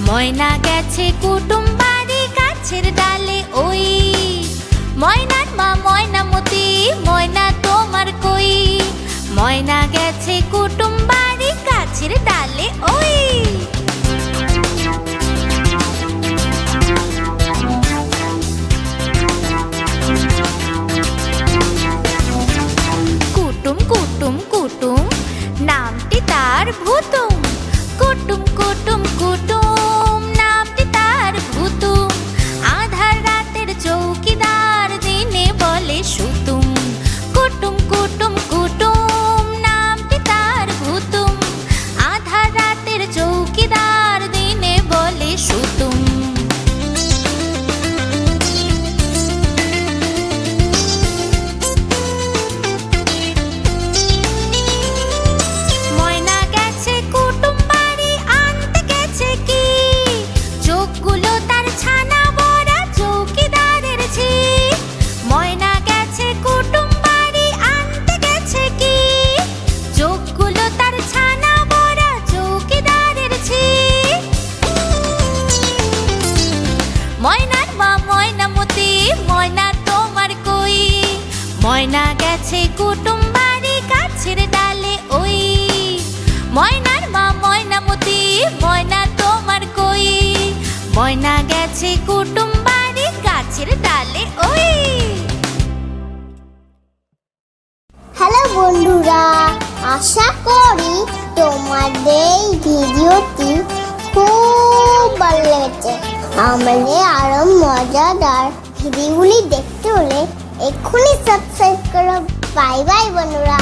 ময়না গেছে কুটুম বাড়ি গাছের ডালে ওই। ময়নার মা ময়নামতি, ময়না তোমার কই? ময়না গেছে কুটুম বাড়ি গাছের ডালে ওই। কুটুম কুটুম কুটুম নামটি তার ভুতুম। কুটুম কুটুম কুটুম নামটি তার ভুতুম। আধার রাতের চৌকিদার দিনে বলে সুতুম। কুটুম কুটুম কুটুম নামটি তার ভুতুম। আধার রাতের চৌকিদার দিনে বলে সুতুম। ময়না গেছে কুটুম বাড়ি আনতে গেছে কি? চোখগুলো তার ছানা ভরা চৌকিদারের ঝি। ময়না গেছে কুটুম বাড়ি আনতে গেছে কি? চোখগুলো তার ছানা ভরা চৌকিদারের ঝি। ময়নার মা ময়নামতি, ময়না তোমার কই? ময়না গেছে কুটুম বাড়ি গাছের ডালে ওই। ময়নার মা ময়নামতি, ময়না তোমার কই? ময়না গেছে কুটুম বাড়ি গাছের ডালে ওই। হ্যালো বন্ধুরা, আশা করি তোমাদের এই ভিডিওটি খুব ভালো লেগেছে। আমাদের আরো মজাদার ভিডিওগুলি দেখতে হলে এক্ষুনি সাবস্ক্রাইব করো। বাই বাই বন্ধুরা।